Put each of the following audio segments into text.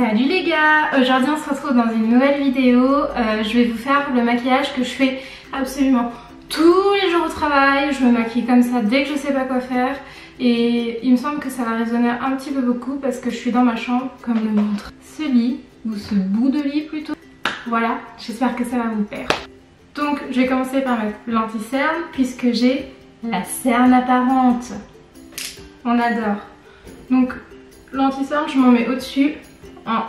Salut les gars, aujourd'hui on se retrouve dans une nouvelle vidéo. Je vais vous faire le maquillage que je fais absolument tous les jours au travail. Je me maquille comme ça dès que je sais pas quoi faire. Et il me semble que ça va résonner un petit peu beaucoup parce que je suis dans ma chambre, comme le montre ce lit, ou ce bout de lit plutôt. Voilà, j'espère que ça va vous plaire. Donc je vais commencer par mettre l'anti-cerne puisque j'ai la cerne apparente. On adore. Donc l'anti-cerne je m'en mets au-dessus, un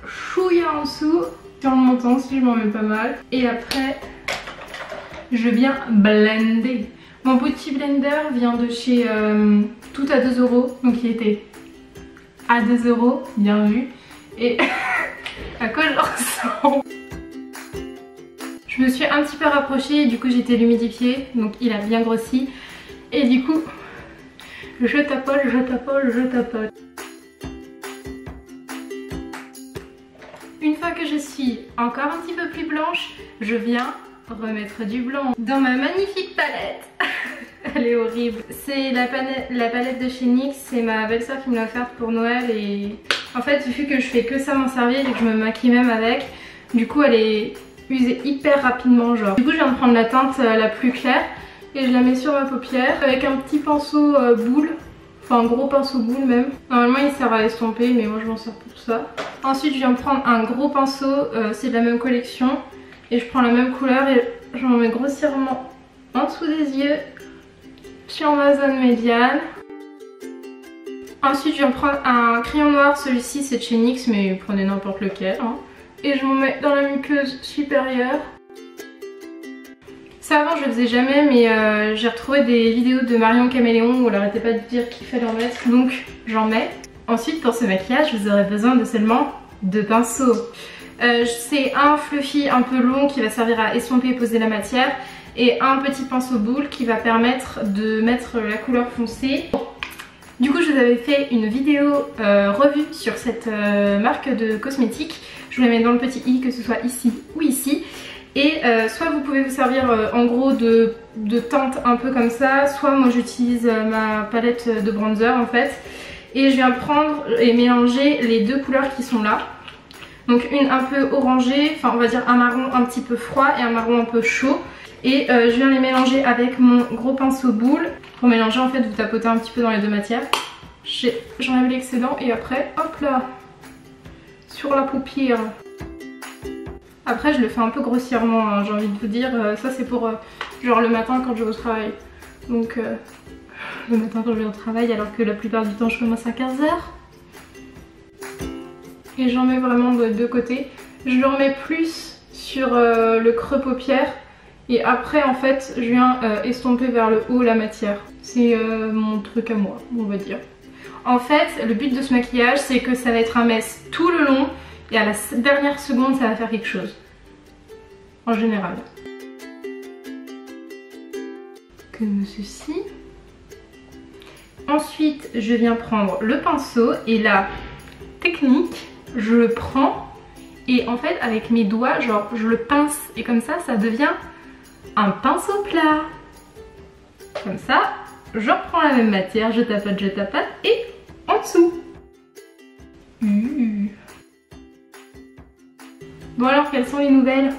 chouïa en dessous, sur le menton si je m'en mets pas mal. Et après je viens blender. Mon petit blender vient de chez Tout à 2 €, donc il était à 2 €, bien vu. Et à quoi je ressemble? Je me suis un petit peu rapprochée et du coup j'ai été l'humidifier, donc il a bien grossi. Et du coup, je tapote, je tapote, je tapote. Une fois que je suis encore un petit peu plus blanche, je viens remettre du blanc dans ma magnifique palette. Elle est horrible. C'est la palette de chez NYX, c'est ma belle-sœur qui me l'a offerte pour Noël et en fait vu que je fais que ça m'en servir et que je me maquille même avec, du coup elle est usée hyper rapidement genre. Du coup je viens de prendre la teinte la plus claire et je la mets sur ma paupière avec un petit pinceau boule, enfin un gros pinceau boule même. Normalement il sert à estomper mais moi je m'en sers pour ça. Ensuite je viens de prendre un gros pinceau, c'est de la même collection et je prends la même couleur et je m'en mets grossièrement en dessous des yeux sur ma zone médiane. Ensuite je viens de prendre un crayon noir, celui-ci c'est de chez NYX mais prenez n'importe lequel hein. Et je m'en mets dans la muqueuse supérieure. Ça avant je le faisais jamais mais j'ai retrouvé des vidéos de Marion Caméléon où elle arrêtait pas de dire qu'il fallait en mettre, donc j'en mets. Ensuite pour ce maquillage vous aurez besoin de seulement 2 pinceaux. C'est un fluffy un peu long qui va servir à estomper et poser la matière et un petit pinceau boule qui va permettre de mettre la couleur foncée. Du coup je vous avais fait une vidéo revue sur cette marque de cosmétiques. Je vous la mets dans le petit i, que ce soit ici ou ici. Et soit vous pouvez vous servir en gros de teinte un peu comme ça, soit moi j'utilise ma palette de bronzer en fait. Et je viens prendre et mélanger les 2 couleurs qui sont là. Donc une un peu orangée, enfin on va dire un marron un petit peu froid et un marron un peu chaud. Et je viens les mélanger avec mon gros pinceau boule. Pour mélanger en fait vous tapotez un petit peu dans les 2 matières. J'enlève l'excédent et après hop là, sur la paupière. Après je le fais un peu grossièrement hein, j'ai envie de vous dire, ça c'est pour genre le matin quand je vais au travail. Donc le matin quand je vais au travail alors que la plupart du temps je commence à 15 h. Et j'en mets vraiment de 2 côtés. Je le remets plus sur le creux paupière. Et après en fait je viens estomper vers le haut la matière. C'est mon truc à moi on va dire. En fait le but de ce maquillage c'est que ça va être un mess tout le long. Et à la dernière seconde ça va faire quelque chose. En général. Comme ceci. Ensuite je viens prendre le pinceau et la technique, je le prends et en fait avec mes doigts genre je le pince et comme ça ça devient un pinceau plat. Comme ça je reprends la même matière, je tapote et en dessous. Bon alors quelles sont les nouvelles?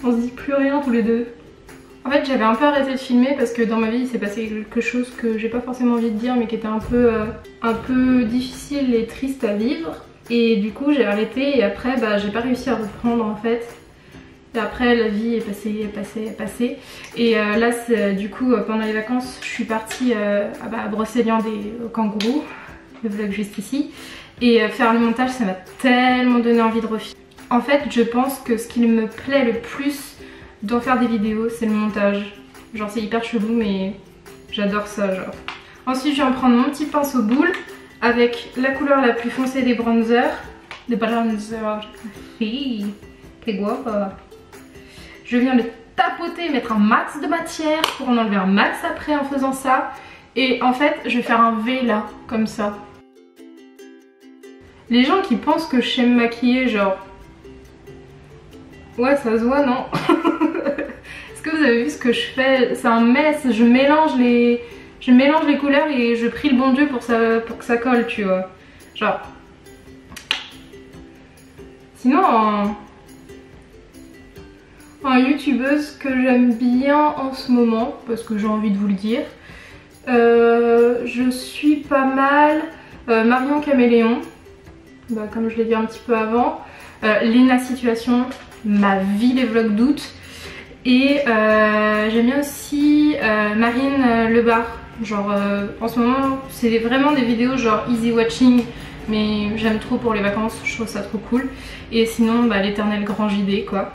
On se dit plus rien tous les deux. En fait j'avais un peu arrêté de filmer parce que dans ma vie il s'est passé quelque chose que j'ai pas forcément envie de dire mais qui était un peu difficile et triste à vivre. Et du coup j'ai arrêté et après bah, j'ai pas réussi à reprendre en fait. Et après la vie est passée. Et là du coup pendant les vacances je suis partie à Brocéliande et au Kangourou, le vlog juste ici. Et faire le montage ça m'a tellement donné envie de refaire. En fait je pense que ce qui me plaît le plus dans faire des vidéos c'est le montage. Genre c'est hyper chelou mais j'adore ça genre. Ensuite je vais en prendre mon petit pinceau boule avec la couleur la plus foncée des bronzers. Des bronzers. Que guapa. Je viens le tapoter, mettre un max de matière pour en enlever un max après en faisant ça. Et en fait je vais faire un V là comme ça. Les gens qui pensent que je sais me maquiller genre... Ouais ça se voit non. Est-ce que vous avez vu ce que je fais? C'est un mess, je mélange les couleurs et je prie le bon Dieu pour que ça colle tu vois. Genre Sinon en youtubeuse que j'aime bien en ce moment, parce que j'ai envie de vous le dire, je suis pas mal Marion Caméléon, bah, comme je l'ai dit un petit peu avant, Léna Situation, ma vie les vlogs d'août, et j'aime bien aussi Marine Lebar. Genre en ce moment c'est vraiment des vidéos genre easy watching, mais j'aime trop pour les vacances, je trouve ça trop cool. Et sinon bah, l'éternel grand JD quoi.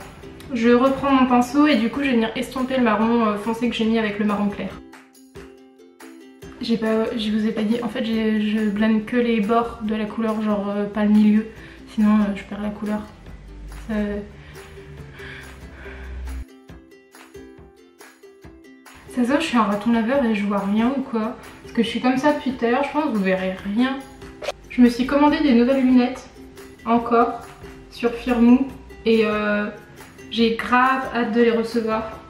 Je reprends mon pinceau et du coup je vais venir estomper le marron foncé que j'ai mis avec le marron clair. Je vous ai pas dit, en fait je blende que les bords de la couleur, genre pas le milieu, sinon je perds la couleur. Ça se voit, je suis un raton laveur et je vois rien ou quoi? Parce que je suis comme ça depuis tout à l'heure, je pense que vous verrez rien. Je me suis commandé des nouvelles lunettes, encore, sur Firmoo, et j'ai grave hâte de les recevoir.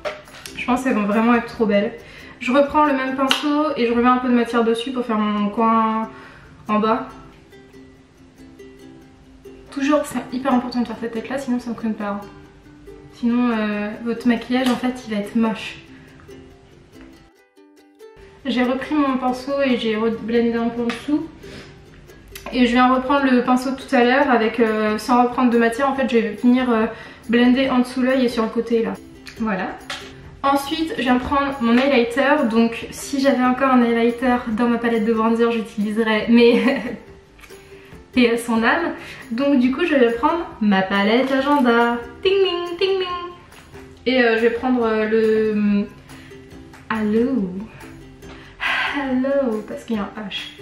Je pense qu'elles vont vraiment être trop belles. Je reprends le même pinceau et je remets un peu de matière dessus pour faire mon coin en bas. Toujours, c'est hyper important de faire cette tête là, sinon ça ne fonctionne pas. Sinon votre maquillage en fait il va être moche. J'ai repris mon pinceau et j'ai reblendé un peu en dessous. Et je viens reprendre le pinceau tout à l'heure avec sans reprendre de matière. En fait je vais venir blender en dessous l'œil et sur le côté là. Voilà. Ensuite je viens prendre mon highlighter. Donc si j'avais encore un highlighter dans ma palette de bronzer j'utiliserais, mais paix à son âme. Donc du coup je vais prendre ma palette agenda. Ting ting ting ting. Et je vais prendre le Hello. Hello, parce qu'il y a un H.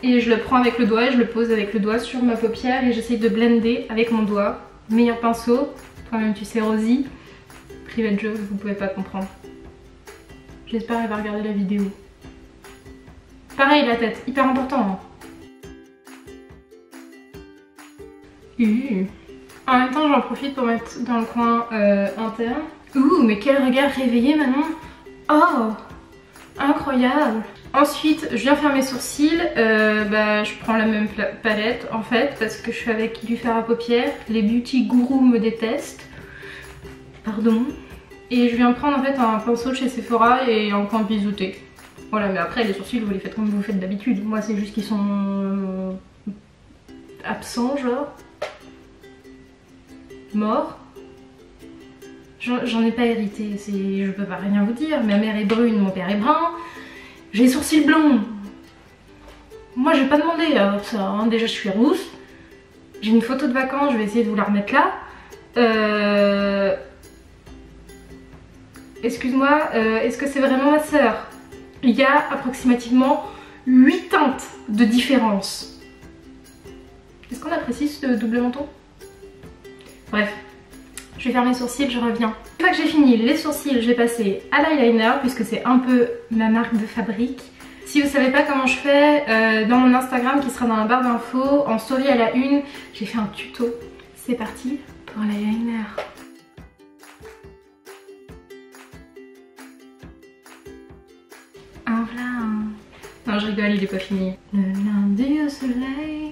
Et je le prends avec le doigt et je le pose avec le doigt sur ma paupière et j'essaye de blender avec mon doigt. Meilleur pinceau, toi-même tu sais Rosie. Private joke, vous pouvez pas comprendre. J'espère qu'elle va regarder la vidéo. Pareil la tête, hyper important. Hein. En même temps j'en profite pour mettre dans le coin interne. Ouh, mais quel regard réveillé Manon. Oh, incroyable. Ensuite je viens faire mes sourcils, je prends la même palette en fait parce que je suis avec du fer à paupières. Les beauty gourous me détestent, pardon. Et je viens prendre en fait un pinceau de chez Sephora et un point bisouté. Voilà, mais après les sourcils vous les faites comme vous faites d'habitude. Moi c'est juste qu'ils sont absents, genre morts. J'en ai pas hérité, je peux pas rien vous dire. Ma mère est brune, mon père est brun. J'ai les sourcils blonds. Moi j'ai pas demandé ça, hein. Déjà je suis rousse. J'ai une photo de vacances, je vais essayer de vous la remettre là. Excuse-moi, est-ce que c'est vraiment ma sœur? Il y a approximativement 8 teintes de différence. Est-ce qu'on apprécie ce double menton? Bref. Je vais faire mes sourcils, je reviens. Une fois que j'ai fini les sourcils, je vais passer à l'eyeliner puisque c'est un peu ma marque de fabrique. Si vous savez pas comment je fais, dans mon Instagram qui sera dans la barre d'infos, en story à la une, j'ai fait un tuto. C'est parti pour l'eyeliner. Ah voilà. Non je rigole, il est pas fini. Le lundi au soleil.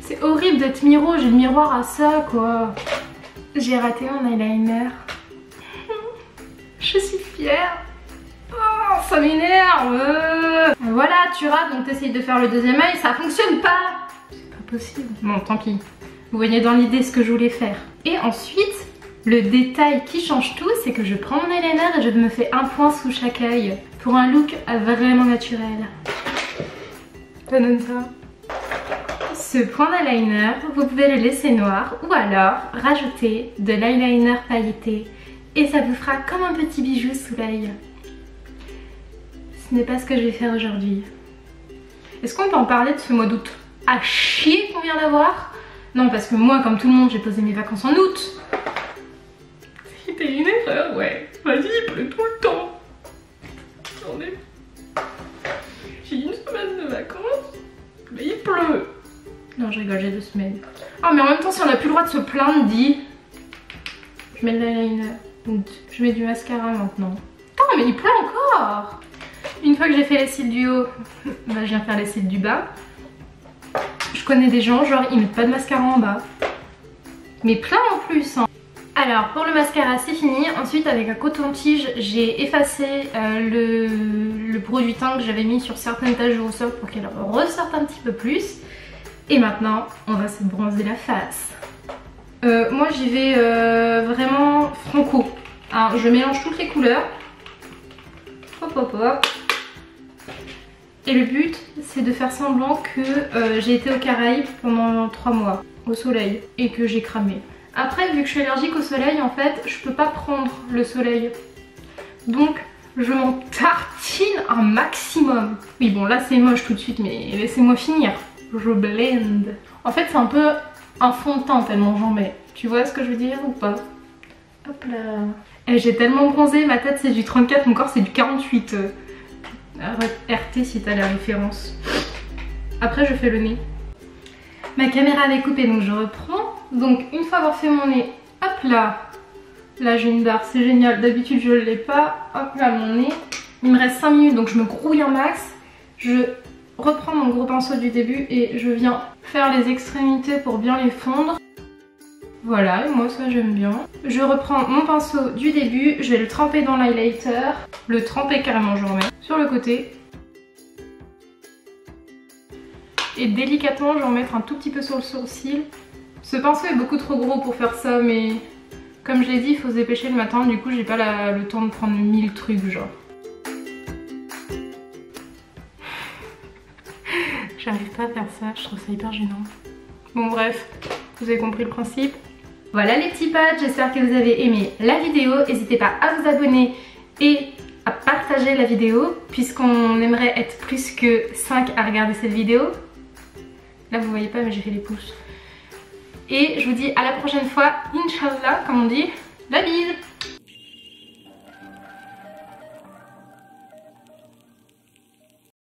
C'est horrible d'être miro, j'ai le miroir à ça quoi. J'ai raté mon eyeliner. Je suis fière. Oh, ça m'énerve. Voilà, tu rates, donc t'essayes de faire le deuxième œil, ça fonctionne pas. C'est pas possible. Bon, tant pis. Vous voyez dans l'idée ce que je voulais faire. Et ensuite, le détail qui change tout, c'est que je prends mon eyeliner et je me fais un point sous chaque œil pour un look vraiment naturel. Ça donne ça. Ce point d'eyeliner, vous pouvez le laisser noir ou alors rajouter de l'eyeliner pailleté et ça vous fera comme un petit bijou sous l'œil. Ce n'est pas ce que je vais faire aujourd'hui. Est-ce qu'on peut en parler de ce mois d'août à chier qu'on vient d'avoir? Non, parce que moi, comme tout le monde, j'ai posé mes vacances en août. C'était une erreur, ouais. Vas-y, il pleut tout le temps. J'ai une semaine de vacances, mais il pleut. Non, je rigole, j'ai 2 semaines. Ah, mais en même temps, si on n'a plus le droit de se plaindre, dit. Je mets de l'eyeliner. Je mets du mascara maintenant. Attends, mais il pleut encore. Une fois que j'ai fait les cils du haut, je viens faire les cils du bas. Je connais des gens, genre, ils mettent pas de mascara en bas. mais plein en plus hein. Alors pour le mascara c'est fini, ensuite avec un coton-tige j'ai effacé le produit teint que j'avais mis sur certaines taches de rousseur pour qu'elle ressorte un petit peu plus. Et maintenant on va se bronzer la face. Moi j'y vais vraiment franco, hein, je mélange toutes les couleurs. Hop hop hop. Et le but c'est de faire semblant que j'ai été aux Caraïbes pendant 3 mois au soleil et que j'ai cramé. Après vu que je suis allergique au soleil en fait je peux pas prendre le soleil. Donc je m'en tartine un maximum. Oui bon là c'est moche tout de suite mais laissez-moi finir. Je blende. En fait c'est un peu un fond de teint tellement j'en mets. Tu vois ce que je veux dire ou pas? Hop là. Et j'ai tellement bronzé, ma tête c'est du 34, mon corps c'est du 48. RT si t'as la référence. Après je fais le nez. Ma caméra avait coupé donc je reprends. Donc une fois avoir fait mon nez, hop là. Là j'ai une barre, c'est génial. D'habitude je l'ai pas. Hop là mon nez. Il me reste 5 minutes donc je me grouille un max. Je reprends mon gros pinceau du début et je viens faire les extrémités pour bien les fondre. Voilà, et moi ça j'aime bien. Je reprends mon pinceau du début, je vais le tremper dans l'highlighter. Le tremper carrément, je remets sur le côté. Et délicatement, je vais en mettre un tout petit peu sur le sourcil. Ce pinceau est beaucoup trop gros pour faire ça, mais comme je l'ai dit, il faut se dépêcher le matin. Du coup, j'ai pas le temps de prendre 1000 trucs, genre. J'arrive pas à faire ça, je trouve ça hyper gênant. Bon bref, vous avez compris le principe. Voilà les petits potes, j'espère que vous avez aimé la vidéo. N'hésitez pas à vous abonner et à partager la vidéo puisqu'on aimerait être plus que 5 à regarder cette vidéo. Là vous voyez pas mais j'ai fait les pouces. Et je vous dis à la prochaine fois, Inch'Allah comme on dit, la bise.